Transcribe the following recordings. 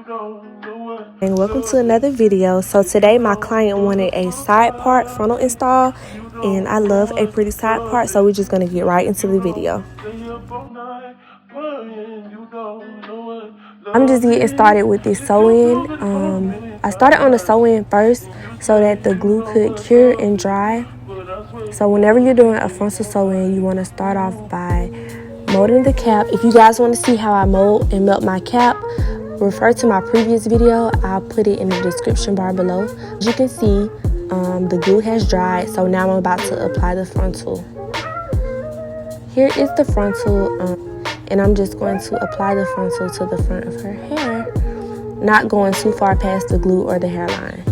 And welcome to another video. So today my client wanted a side part frontal install, and I love a pretty side part, so we're just going to get right into the video. I'm just getting started with this sew-in. I started on the sew-in first so that the glue could cure and dry. So whenever you're doing a frontal sew-in, you want to start off by molding the cap. If you guys want to see how I mold and melt my cap, refer to my previous video. I'll put it in the description bar below. As you can see, the glue has dried, so now I'm about to apply the frontal. Here is the frontal, and I'm just going to apply the frontal to the front of her hair, not going too far past the glue or the hairline.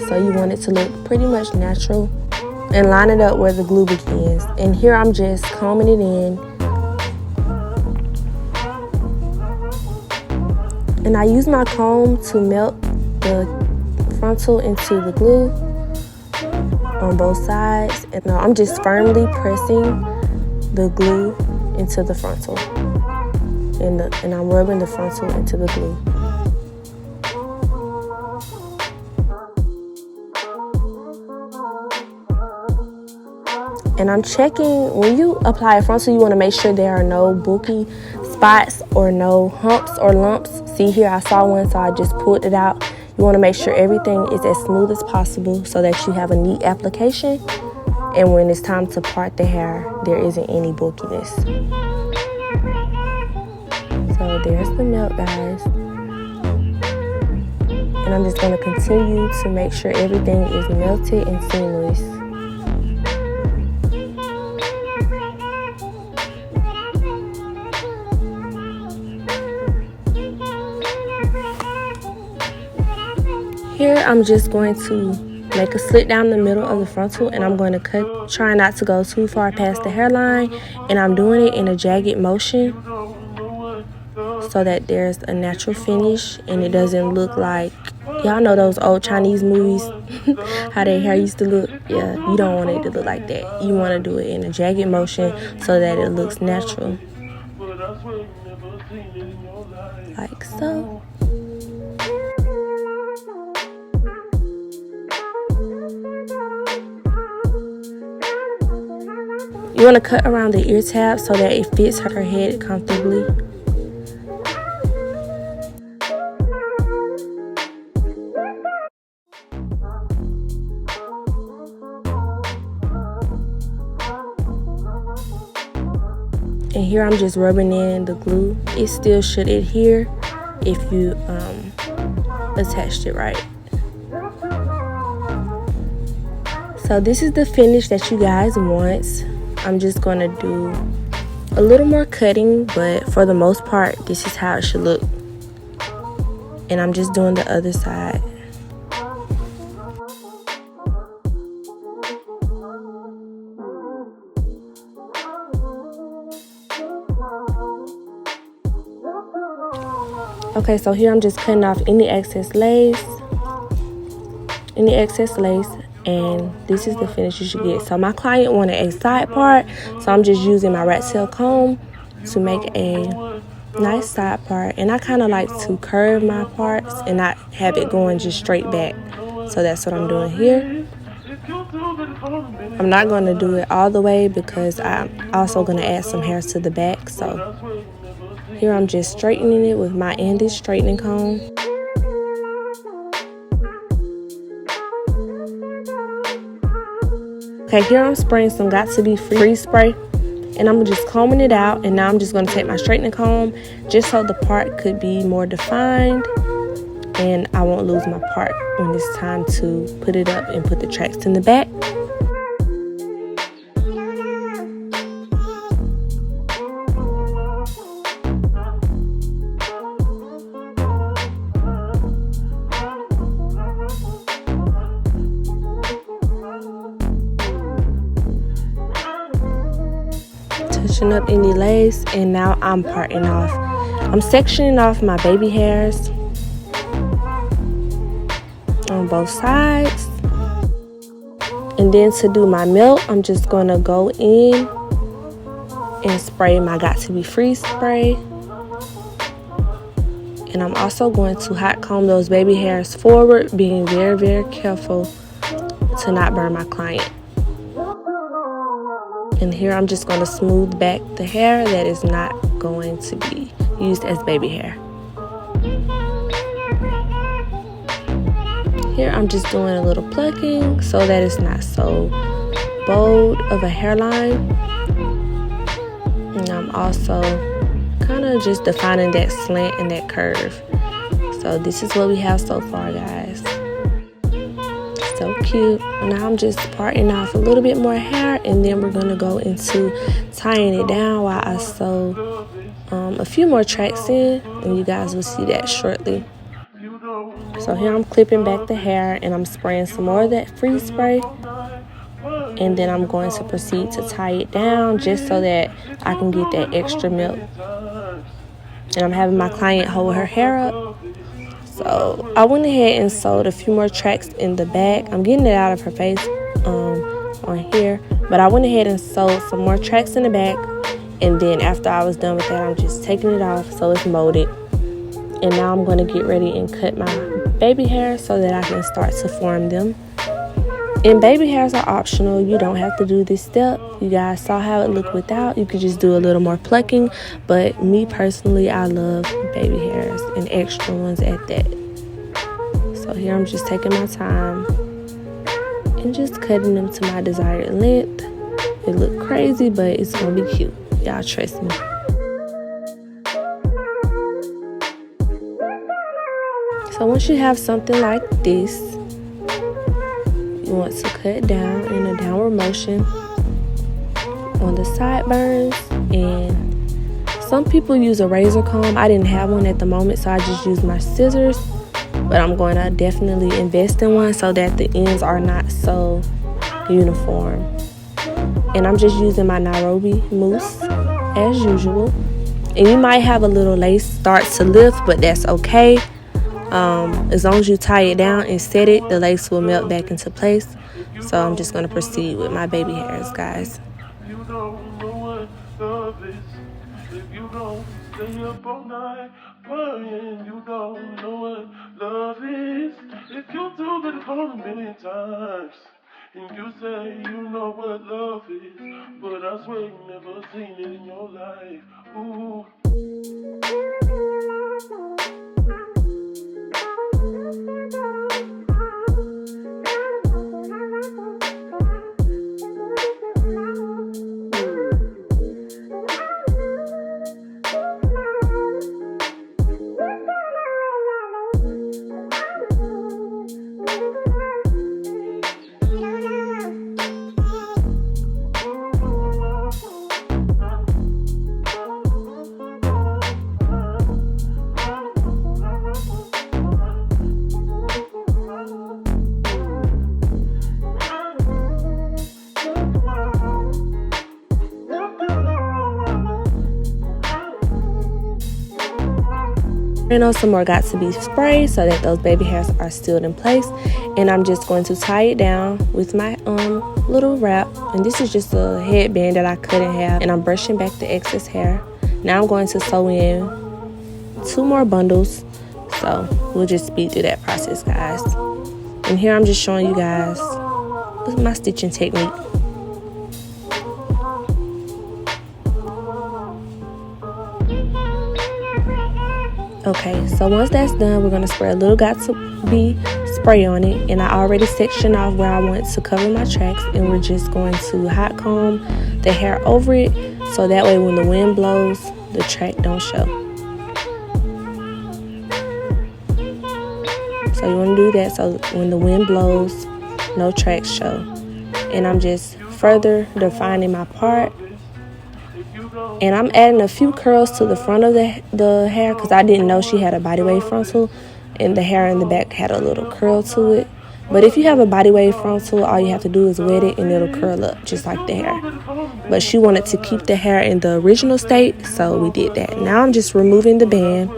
So you want it to look pretty much natural and line it up where the glue begins. And here I'm just combing it in. And I use my comb to melt the frontal into the glue on both sides. And now I'm just firmly pressing the glue into the frontal. And I'm rubbing the frontal into the glue. And I'm checking, when you apply a frontal, you want to make sure there are no bulky spots or no humps or lumps. See here, I saw one, so I just pulled it out. You want to make sure everything is as smooth as possible so that you have a neat application. And when it's time to part the hair, there isn't any bulkiness. So there's the melt, guys. And I'm just going to continue to make sure everything is melted and seamless. Here, I'm just going to make a slit down the middle of the frontal, and I'm going to cut, try not to go too far past the hairline, and I'm doing it in a jagged motion so that there's a natural finish and it doesn't look like, y'all know those old Chinese movies, how their hair used to look? Yeah, you don't want it to look like that. You want to do it in a jagged motion so that it looks natural, like so. You want to cut around the ear tab so that it fits her head comfortably. And here I'm just rubbing in the glue. It still should adhere if you attached it right. So this is the finish that you guys want. I'm just going to do a little more cutting, but for the most part, this is how it should look. And I'm just doing the other side. Okay, so here I'm just cutting off any excess lace. And this is the finish you should get. So my client wanted a side part, so I'm just using my rat tail comb to make a nice side part. And I kind of like to curve my parts and not have it going just straight back. So that's what I'm doing here. I'm not going to do it all the way because I'm also going to add some hairs to the back. So here I'm just straightening it with my Andy straightening comb. Okay, here I'm spraying some Got To Be Free spray, and I'm just combing it out. And now I'm just going to take my straightening comb just so the part could be more defined and I won't lose my part when it's time to put it up and put the tracks in the back. Touching up any lace, and now I'm parting off. I'm sectioning off my baby hairs on both sides. And then to do my melt, I'm just gonna go in and spray my Got To Be Free spray And I'm also going to hot comb those baby hairs forward, being very, very careful to not burn my client. And here I'm just going to smooth back the hair that is not going to be used as baby hair. Here I'm just doing a little plucking so that it's not so bold of a hairline. And I'm also kind of just defining that slant and that curve. So this is what we have so far, guys. So cute. Now I'm just parting off a little bit more hair, and then we're going to go into tying it down while I sew a few more tracks in, and you guys will see that shortly. So here I'm clipping back the hair, and I'm spraying some more of that freeze spray, and then I'm going to proceed to tie it down just so that I can get that extra milk. And I'm having my client hold her hair up. So I went ahead and sewed a few more tracks in the back. I'm getting it out of her face on here, but I went ahead and sewed some more tracks in the back, and then after I was done with that, I'm just taking it off so it's molded. And now I'm going to get ready and cut my baby hair so that I can start to form them. And baby hairs are optional. You don't have to do this step. You guys saw how it looked without. You could just do a little more plucking. But me personally, I love baby hairs and extra ones at that. So here I'm just taking my time and just cutting them to my desired length. It look crazy, but it's going to be cute. Y'all trust me. So once you have something like this, you want to cut down in a downward motion on the sideburns, and some people use a razor comb. I didn't have one at the moment, so I just used my scissors, but I'm going to definitely invest in one so that the ends are not so uniform. And I'm just using my Nairobi mousse as usual, and you might have a little lace start to lift, but that's okay. As long as you tie it down and set it, the lace will melt back into place. So I'm just going to proceed with my baby hairs, guys. You don't know what love is. If you don't stay up all night playing, you don't know what love is. If you do it for a million times, and you say you know what love is, but I swear you never seen it in your life. Ooh. And some more got to be sprayed so that those baby hairs are still in place. And I'm just going to tie it down with my little wrap. And this is just a headband that I cut in half. And I'm brushing back the excess hair. Now I'm going to sew in 2 more bundles. So we'll just speed through that process, guys. And here I'm just showing you guys my stitching technique. Okay, so once that's done, we're going to spray a little got to be spray on it. And I already sectioned off where I want to cover my tracks. And we're just going to hot comb the hair over it, so that way when the wind blows, the track don't show. So you want to do that so when the wind blows, no tracks show. And I'm just further defining my part. And I'm adding a few curls to the front of the hair because I didn't know she had a body wave frontal, and the hair in the back had a little curl to it. But if you have a body wave frontal, all you have to do is wet it and it'll curl up just like the hair. But she wanted to keep the hair in the original state, so we did that. Now I'm just removing the band,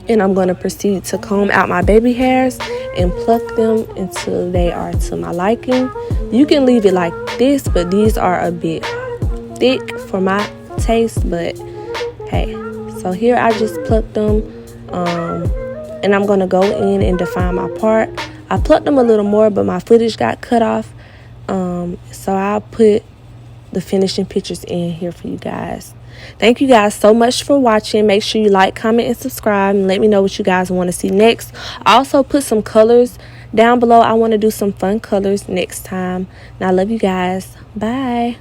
and I'm going to proceed to comb out my baby hairs and pluck them until they are to my liking. You can leave it like this, but these are a bit thick for my taste, but hey. So here I just plucked them And I'm going to go in and define my part. I plucked them a little more, but my footage got cut off. So I'll put the finishing pictures in here for you guys. Thank you guys so much for watching. Make sure you like, comment, and subscribe, and let me know what you guys want to see next. Also put some colors down below. I want to do some fun colors next time. And I love you guys. Bye.